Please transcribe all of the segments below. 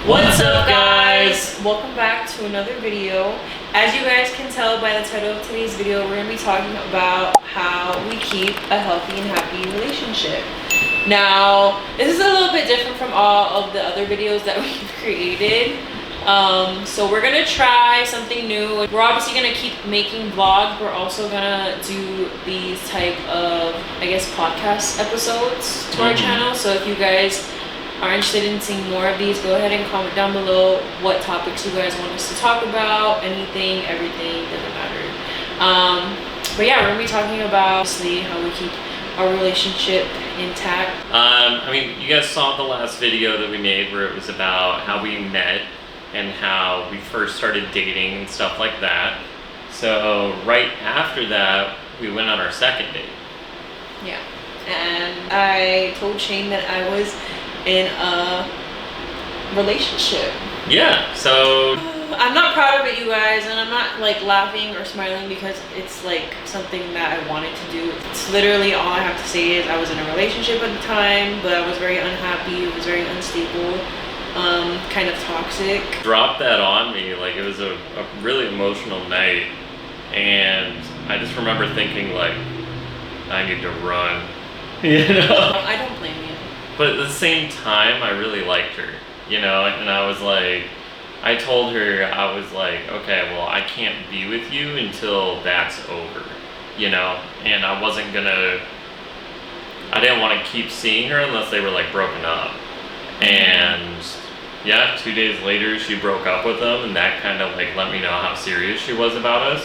What's up, guys? Welcome back to another video. As you guys can tell by the title of today's video, we're going to be talking about how we keep a healthy and happy relationship. Now, this is a little bit different from all of the other videos that we've created. So we're going to try something new. We're obviously going to keep making vlogs. We're also going to do these type of, I guess, podcast episodes to our channel. So if you guys are interested in seeing more of these, go ahead and comment down below what topics you guys want us to talk about. Anything, everything, doesn't matter. But yeah, we're gonna be talking about obviously how we keep our relationship intact. I mean, you guys saw the last video that we made where it was about how we met and how we first started dating and stuff like that. So right after that, we went on our second date. Yeah, and I told Shane that I was in a relationship. Yeah, so I'm not proud of it, you guys, and I'm not like laughing or smiling because it's like something that I wanted to do. It's literally all I have to say is I was in a relationship at the time, but I was very unhappy. It was very unstable, kind of toxic. Dropped that on me, like it was a really emotional night, and I just remember thinking like, I need to run, you know? I don't blame you. But at the same time, I really liked her, you know, and I was like, I told her, I was like, okay, well, I can't be with you until that's over, you know, and I didn't want to keep seeing her unless they were like broken up. And yeah, 2 days later, she broke up with him, and that kind of like let me know how serious she was about us.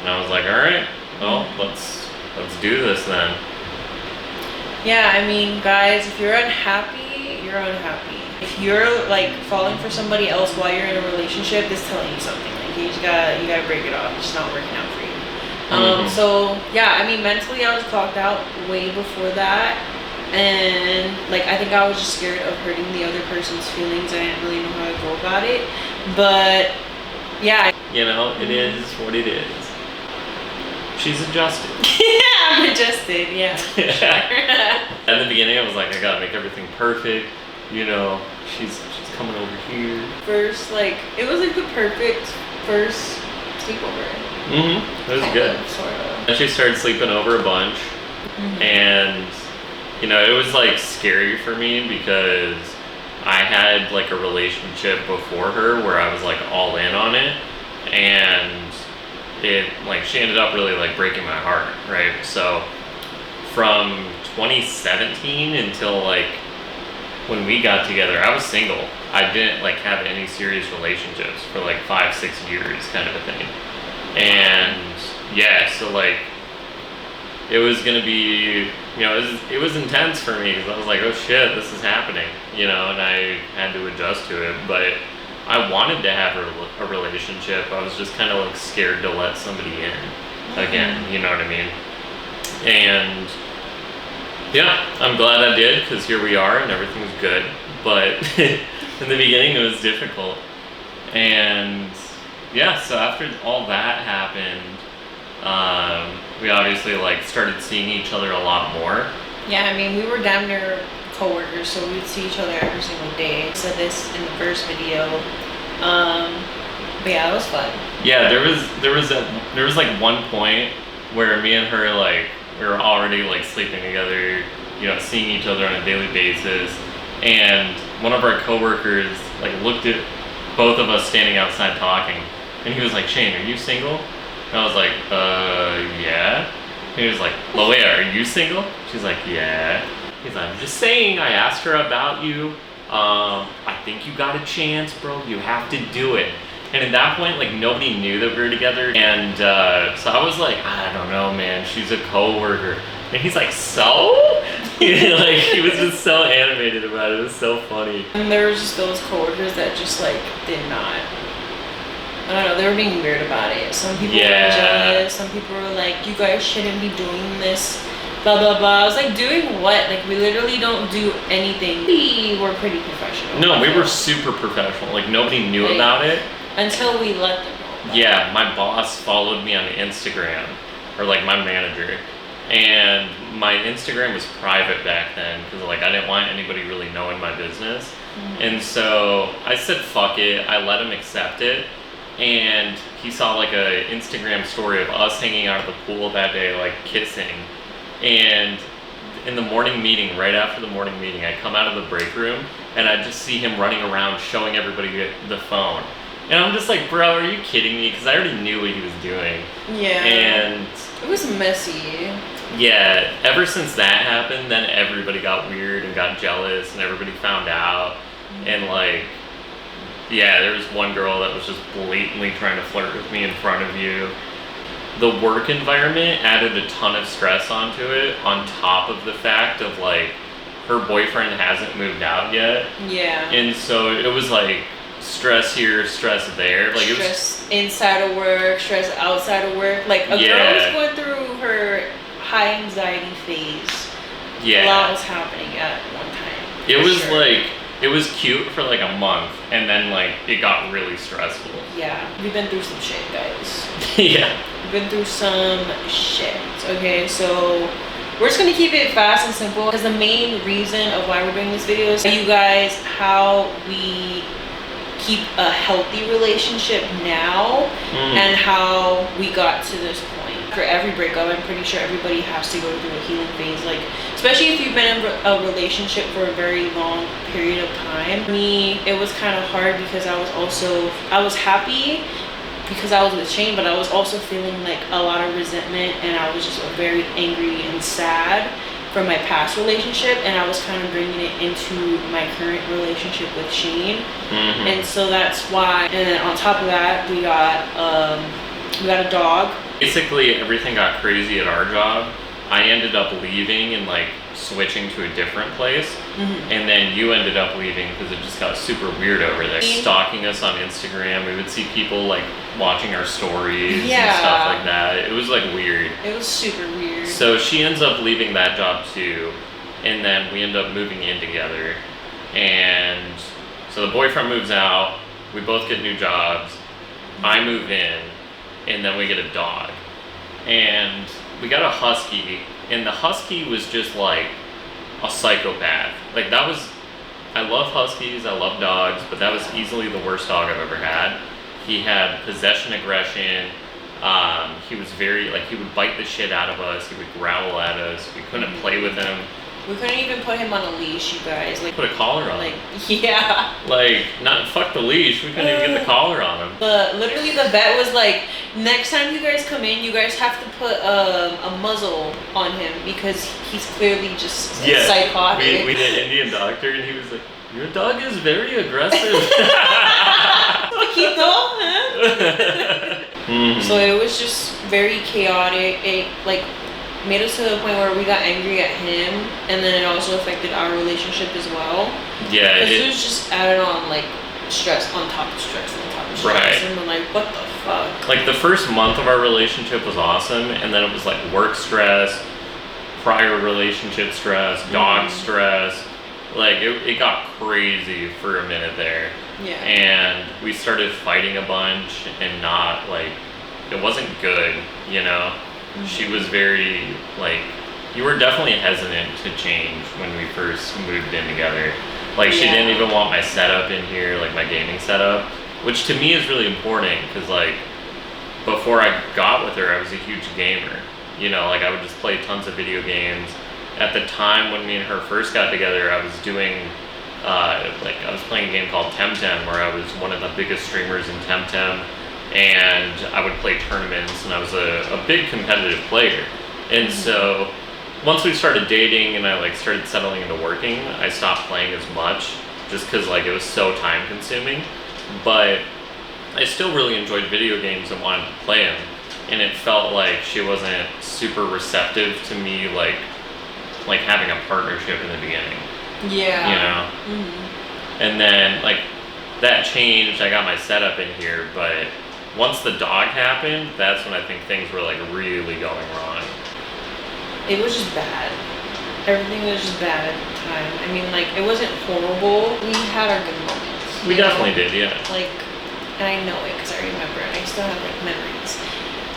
And I was like, all right, well, let's do this then. Yeah, I mean, guys, if you're unhappy, you're unhappy. If you're like falling for somebody else while you're in a relationship, it's telling you something. Like you gotta break it off. It's not working out for you. So yeah, I mean, mentally I was clocked out way before that, and like I think I was just scared of hurting the other person's feelings. I didn't really know how to go about it, but yeah. You know, it is what it is. She's adjusted. Yeah, I'm adjusted, yeah. At the beginning, I was like, I gotta make everything perfect. You know, she's coming over here. First, like, it was like the perfect first sleepover. It was good. Sort of. And she started sleeping over a bunch. And, you know, it was like scary for me because I had like a relationship before her where I was like all in on it. And she ended up really like breaking my heart, right? So from 2017 until like when we got together, I was single. I didn't like have any serious relationships for like 5-6 years kind of a thing. And yeah, so like it was gonna be, you know, it was intense for me because I was like, oh shit, this is happening, you know, and I had to adjust to it. But I wanted to have a relationship. I was just kind of like scared to let somebody in again, you know what I mean? And yeah, I'm glad I did because here we are and everything's good. But in the beginning it was difficult. And yeah, so after all that happened, we obviously like started seeing each other a lot more. Yeah, I mean, we were damn near co-workers, so we would see each other every single day. I said this in the first video, but yeah, it was fun. Yeah, there was like one point where me and her like we were already like sleeping together, you know, seeing each other on a daily basis, and one of our coworkers like looked at both of us standing outside talking, and he was like, "Shane, are you single?" And I was like, yeah." And he was like, "Loea, are you single?" She's like, "Yeah." He's like, "I'm just saying, I asked her about you. I think you got a chance, bro. You have to do it." And at that point, like, nobody knew that we were together. And so I was like, I don't know, man. She's a coworker. And he's like, so? Like, he was just so animated about it. It was so funny. And there was just those coworkers that just, like, did not. I don't know, they were being weird about it. Some people were jealous. Some people were like, you guys shouldn't be doing this. Blah, blah, blah. I was like, doing what? Like, we literally don't do anything. We were pretty professional. No, we were super professional. Like, nobody knew about it. Until we let them know. Yeah, my boss followed me on Instagram, or like my manager, and my Instagram was private back then because like I didn't want anybody really knowing my business. And so I said fuck it, I let him accept it, and he saw like a Instagram story of us hanging out at the pool that day, like kissing. And in the morning meeting, right after the morning meeting, I come out of the break room and I just see him running around showing everybody the phone. And I'm just like, bro, are you kidding me? Because I already knew what he was doing. Yeah. And it was messy. Yeah, ever since that happened, then everybody got weird and got jealous and everybody found out. And like, yeah, there was one girl that was just blatantly trying to flirt with me in front of you. The work environment added a ton of stress onto it, on top of the fact of like, her boyfriend hasn't moved out yet. Yeah. And so it was like, stress here, stress there. Like stress it was inside of work, stress outside of work. Like a girl was going through her high anxiety phase. Yeah. A lot was happening at one time. It was like, it was cute for like a month, and then like it got really stressful. Yeah, we've been through some shit, guys. Yeah. We've been through some shit. Okay, so we're just gonna keep it fast and simple, because the main reason of why we're doing this video is you guys how we keep a healthy relationship now and how we got to this point. For every breakup, I'm pretty sure everybody has to go through a healing phase, like especially if you've been in a relationship for a very long period of time. For me, it was kind of hard because I was happy because I was with Shane, but I was also feeling like a lot of resentment, and I was just very angry and sad from my past relationship, and I was kind of bringing it into my current relationship with Shane. And so that's why. And then on top of that, we got a dog. Basically everything got crazy at our job. I ended up leaving and like switching to a different place, and then you ended up leaving because it just got super weird over there. Stalking us on Instagram, we would see people like watching our stories and stuff like that. It was like weird. It was super weird. So she ends up leaving that job too, and then we end up moving in together. And so the boyfriend moves out, we both get new jobs, I move in, and then we get a dog. And we got a husky, and the husky was just like a psychopath. Like that was, I love huskies, I love dogs, but that was easily the worst dog I've ever had. He had possession aggression. He was very, like, he would bite the shit out of us. He would growl at us. We couldn't play with him. We couldn't even put him on a leash, you guys. Like, put a collar on him. Yeah. Like, not fuck the leash. We couldn't even get the collar on him. Literally the vet was like, next time you guys come in, you guys have to put a muzzle on him because he's clearly just psychotic. We did an Indian doctor, and he was like, your dog is very aggressive. So it was just very chaotic. It like made us to the point where we got angry at him, and then it also affected our relationship as well. Yeah, because it was just added on like stress on top of stress on top of stress. Right. And we're like, what the fuck? Like the first month of our relationship was awesome, and then it was like work stress, prior relationship stress, dog stress. Like it got crazy for a minute there. Yeah. And we started fighting a bunch, and not like, it wasn't good, you know? She was very, like, you were definitely hesitant to change when we first moved in together. Like, she didn't even want my setup in here, like my gaming setup, which to me is really important, because like, before I got with her, I was a huge gamer. You know, like I would just play tons of video games. At the time when me and her first got together, I was doing, like, I was playing a game called Temtem, where I was one of the biggest streamers in Temtem, and I would play tournaments, and I was a big competitive player. And so once we started dating and I like started settling into working, I stopped playing as much, just because like it was so time consuming. But I still really enjoyed video games and wanted to play them, and it felt like she wasn't super receptive to me like having a partnership in the beginning. Yeah. You know? And then like that changed. I got my setup in here, but once the dog happened, that's when I think things were like really going wrong. It was just bad. Everything was just bad at the time. I mean, like, it wasn't horrible. We had our good moments. We definitely did, yeah. Like, and I know it because I remember it. I still have like memories.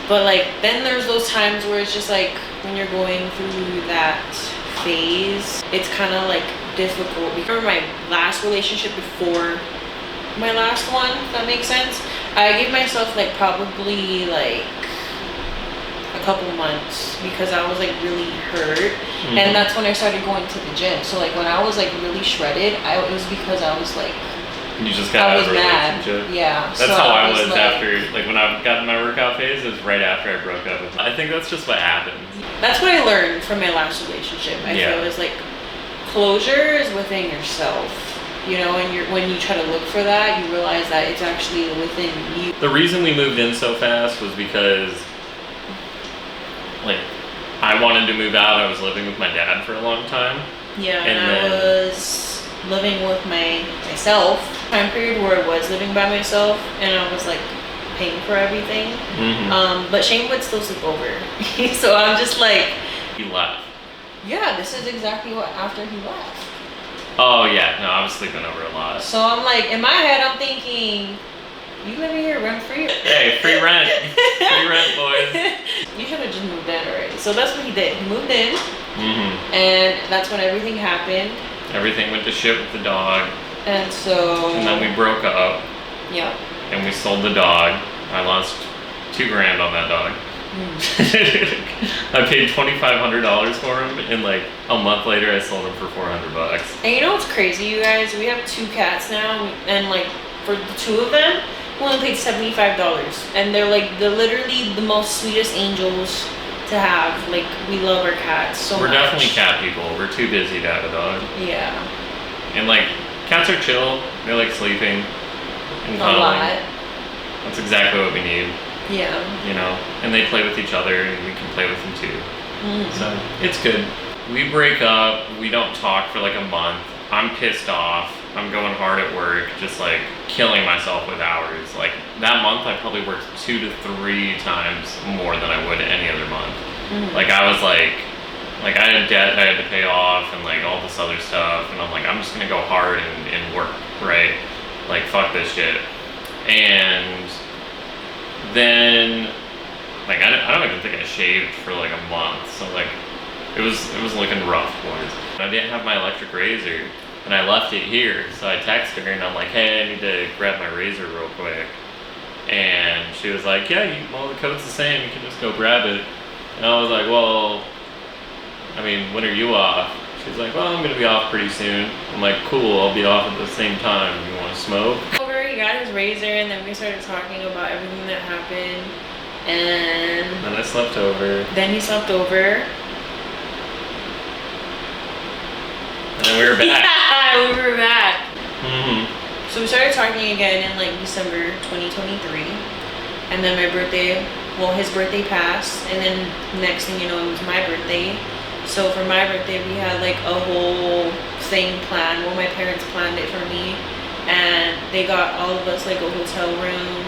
But like, then there's those times where it's just like, when you're going through that phase, it's kind of like difficult. Because my last relationship before my last one, if that makes sense, I gave myself like probably like a couple months because I was like really hurt, and that's when I started going to the gym. So like when I was like really shredded, it was because I was like, you just got out of a relationship. Mad. Yeah. That's how I was like, after, like when I got in my workout phase, it was right after I broke up. I think that's just what happens. That's what I learned from my last relationship. I feel is like closure is within yourself. You know, and when you try to look for that, you realize that it's actually within you. The reason we moved in so fast was because, like, I wanted to move out. I was living with my dad for a long time. Yeah, and I was living with myself. Time period where I was living by myself, and I was like paying for everything. But Shane would still sleep over, so I'm just like. He left. Yeah, this is exactly what after he left. Oh yeah, no, I was sleeping over a lot. So I'm like, in my head, I'm thinking, you live here rent free. Hey, free rent, free rent, boys. You should have just moved in already. So that's what he did. He moved in, and that's when everything happened. Everything went to shit with the dog. And so. And then we broke up. Yeah. And we sold the dog. I lost $2,000 on that dog. I paid $2,500 for him, and like a month later, I sold him for $400. And you know what's crazy, you guys? We have 2 cats now, and like for the 2 of them, we only paid $75, and they're literally the most sweetest angels to have. Like, we love our cats so much. We're definitely cat people. We're too busy to have a dog. Yeah. And like, cats are chill. They like sleeping and cuddling. A lot. That's exactly what we need. Yeah. You know, and they play with each other, and we can play with them too. So it's good. We break up. We don't talk for like a month. I'm pissed off. I'm going hard at work, just like killing myself with hours. Like that month, I probably worked 2 to 3 times more than I would any other month. Like I was like I had debt I had to pay off, and like all this other stuff, and I'm like, I'm just gonna go hard and work, right? Like fuck this shit. And then like I don't even think I shaved for like a month, so like it was looking rough, boys. I didn't have my electric razor, and I left it here, so I texted her and I'm like, hey, I need to grab my razor real quick. And she was like, yeah, well, the code's the same, you can just go grab it. And I was like, well, I mean, when are you off? She's like, well, I'm gonna be off pretty soon. I'm like, cool, I'll be off at the same time. You wanna smoke? He got his razor, and then we started talking about everything that happened, and then I slept over. Then he slept over. And then we were back. Yeah, we were back. So we started talking again in like December 2023, and then my birthday, his birthday passed, and then next thing you know, it was my birthday. So for my birthday, we had like a whole thing planned. Well, my parents planned it for me, and they got all of us like a hotel room,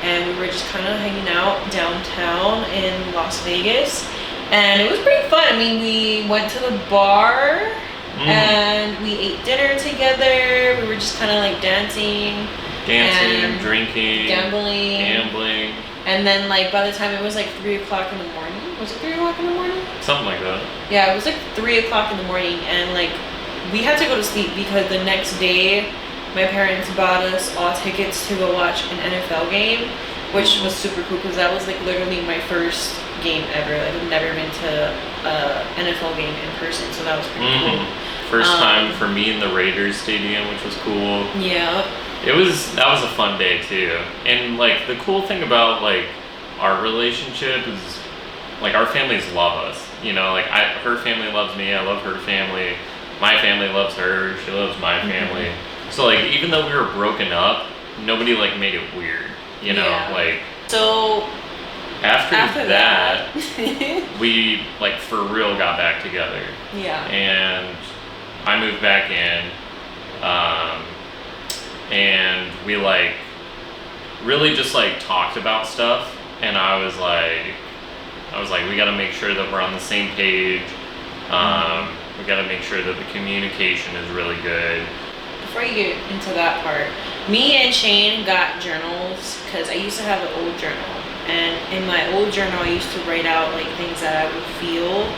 and we were just kind of hanging out downtown in Las Vegas, and it was pretty fun. I mean, we went to the bar, and we ate dinner together. We were just kind of like dancing, drinking, gambling. And then like by the time it was like 3 o'clock in the morning, was it 3 o'clock in the morning? Something like that. Yeah, it was like 3 o'clock in the morning, and like we had to go to sleep because the next day my parents bought us all tickets to go watch an NFL game, which was super cool because that was like literally my first game ever. Like I've never been to an NFL game in person, so that was pretty cool. First time for me in the Raiders stadium, which was cool. Yeah. That was a fun day too. And like the cool thing about like our relationship is like our families love us. You know, like her family loves me, I love her family. My family loves her, she loves my family. So like even though we were broken up, nobody like made it weird. You know, like so after that we like for real got back together. Yeah. And I moved back in. And we like really just like talked about stuff, and I was like we got to make sure that we're on the same page. We got to make sure that the communication is really good. Before you get into that part, me and Shane got journals because I used to have an old journal, and in my old journal I used to write out like things that I would feel,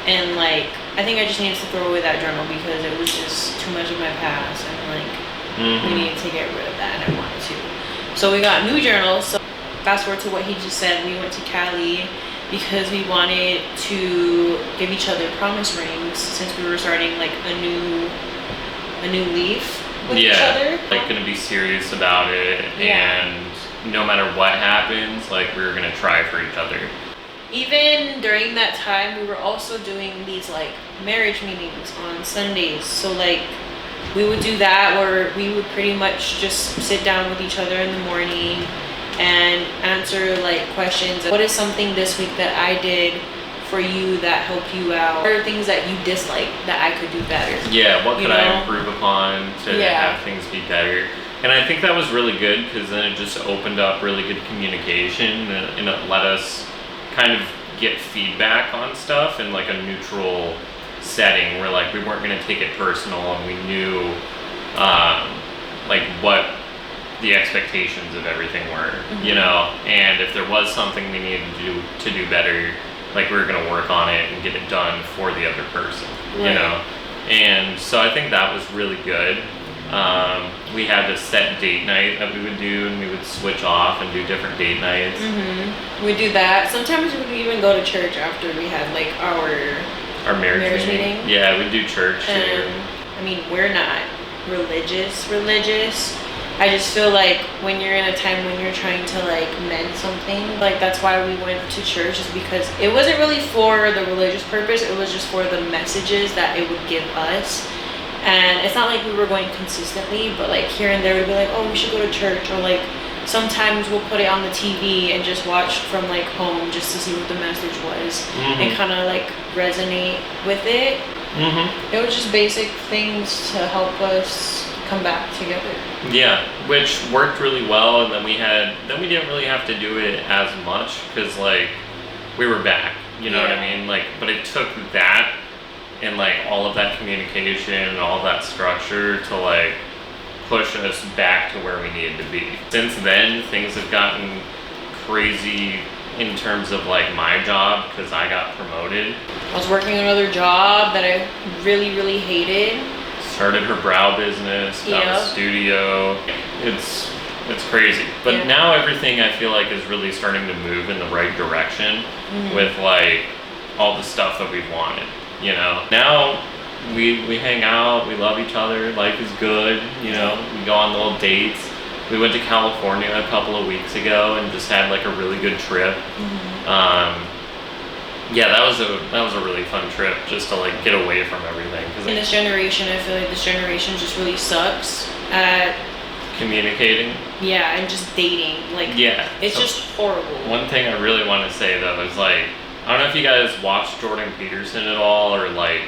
and like I think I just needed to throw away that journal because it was just too much of my past, and like we needed to get rid of that, and I wanted to. So we got new journals. So fast forward to what he just said, we went to Cali because we wanted to give each other promise rings since we were starting like a new leaf with each other. Like gonna be serious about it, and no matter what happens, like we were gonna try for each other. Even during that time, we were also doing these like marriage meetings on Sundays. So like we would do that where we would pretty much just sit down with each other in the morning and answer like questions. What is something this week that I did for you that helped you out? What are things that you dislike that I could do better? Yeah, what could I improve upon to have things be better? And I think that was really good because then it just opened up really good communication, and it let us kind of get feedback on stuff in like a neutral setting where like we weren't going to take it personal, and we knew like what the expectations of everything were, you know, and if there was something we needed to do better, like we were going to work on it and get it done for the other person, you know. And so I think that was really good. We had a set date night that we would do, and we would switch off and do different date nights. We do that. Sometimes we would even go to church after we had like our marriage meeting. Yeah, we do church too. I mean, we're not religious. I just feel like when you're in a time when you're trying to like mend something, like that's why we went to church, is because it wasn't really for the religious purpose, it was just for the messages that it would give us. And it's not like we were going consistently, but like here and there we'd be like, oh, we should go to church, or like sometimes we'll put it on the TV and just watch from like home just to see what the message was and kind of like resonate with it. It was just basic things to help us come back together. Yeah, which worked really well, and then we didn't really have to do it as much because like we were back, you know what I mean? Like, but it took that and like all of that communication and all of that structure to like push us back to where we needed to be. Since then, things have gotten crazy in terms of like my job because I got promoted. I was working another job that I really hated. Started her brow business, got a studio. It's crazy. But now everything I feel like is really starting to move in the right direction with like all the stuff that we've wanted, you know. Now we hang out, we love each other, life is good, you know, we go on little dates. We went to California a couple of weeks ago and just had like a really good trip. Yeah, that was a really fun trip just to like get away from everything. In this generation, I feel like this generation just really sucks at communicating. Yeah, and just dating. Like, it's just horrible. One thing I really want to say though is like, I don't know if you guys watch Jordan Peterson at all or like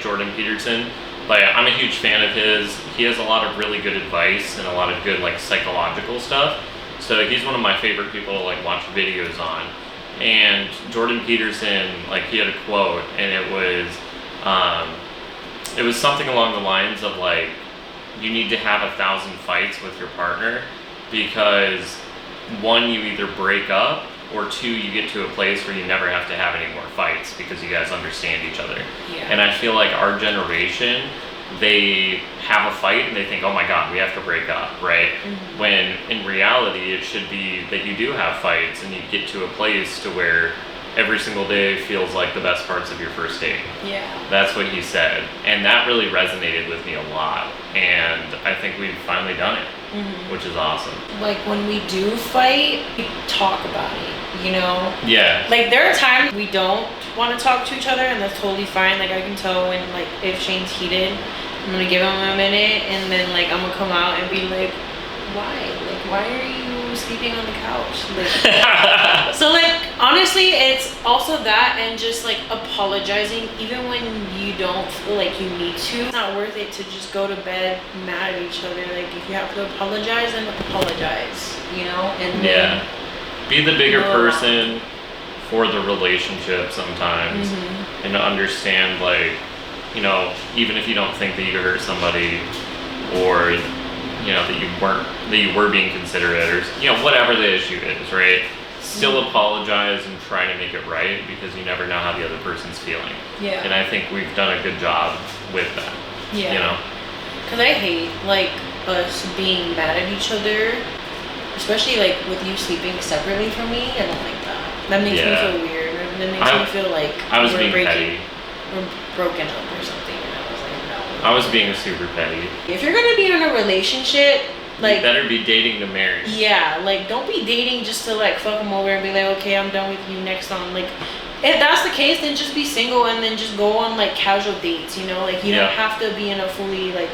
Jordan Peterson, but I'm a huge fan of his. He has a lot of really good advice and a lot of good like psychological stuff. So he's one of my favorite people to like watch videos on. And Jordan Peterson, like he had a quote, and it was something along the lines of like, you need to have 1,000 fights with your partner because one, you either break up, or two, you get to a place where you never have to have any more fights because you guys understand each other. And I feel like our generation, they have a fight and they think, oh my God, we have to break up, right? When in reality, it should be that you do have fights and you get to a place to where every single day feels like the best parts of your first date. That's what he said. And that really resonated with me a lot. And I think we've finally done it, which is awesome. Like when we do fight, we talk about it, you know? Like there are times we don't want to talk to each other, and that's totally fine. Like I can tell when like if Shane's heated, I'm gonna give him a minute, and then like I'm gonna come out and be like, why are you sleeping on the couch? Like, so like honestly, it's also that, and just like apologizing even when you don't feel like you need to. It's not worth it to just go to bed mad at each other. Like if you have to apologize, then apologize, you know? And then be the bigger person for the relationship sometimes, and to understand like, you know, even if you don't think that you hurt somebody, or you know that you were being considerate, or you know whatever the issue is, right? still apologize and try to make it right, because you never know how the other person's feeling. Yeah. And I think we've done a good job with that. Yeah. You know? Because I hate, like, us being mad at each other, especially, like, with you sleeping separately from me. I don't like that. That makes me feel weird. That makes me feel like I was being petty. We're broken up or something. And I was like, no. I was being super petty. If you're going to be in a relationship, like, you better be dating to marry. Yeah, like, don't be dating just to, like, fuck them over and be like, okay, I'm done with you, next on. Like, if that's the case, then just be single and then just go on, like, casual dates, you know? Like, you don't have to be in a fully, like,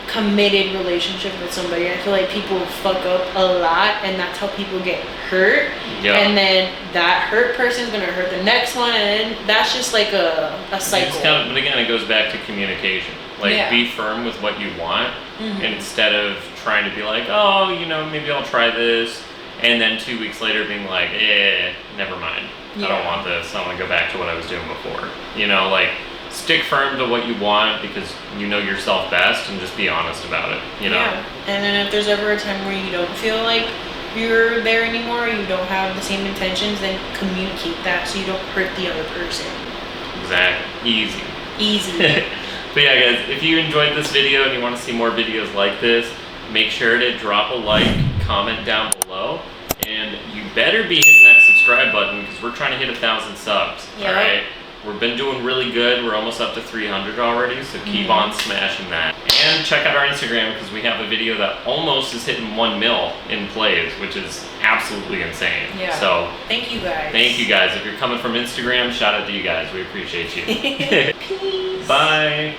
committed relationship with somebody. I feel like people fuck up a lot, and that's how people get hurt. Yeah. And then that hurt person's gonna hurt the next one, and then that's just like a cycle. But again, it goes back to communication. Like, be firm with what you want, instead of trying to be like, oh, you know, maybe I'll try this, and then 2 weeks later being like, never mind. I don't want this. I want to go back to what I was doing before. You know, like, stick firm to what you want, because you know yourself best, and just be honest about it, you know? Yeah. And then if there's ever a time where you don't feel like you're there anymore, you don't have the same intentions, then communicate that so you don't hurt the other person. Exactly. Easy. But yeah, guys, if you enjoyed this video and you want to see more videos like this, make sure to drop a like, comment down below, and you better be hitting that subscribe button, because we're trying to hit 1,000 subs. All right? We've been doing really good. We're almost up to 300 already, so keep on smashing that. And check out our Instagram, because we have a video that almost is hitting 1 mil in plays, which is absolutely insane. Yeah. So thank you guys. Thank you guys. If you're coming from Instagram, shout out to you guys. We appreciate you. Peace. Bye.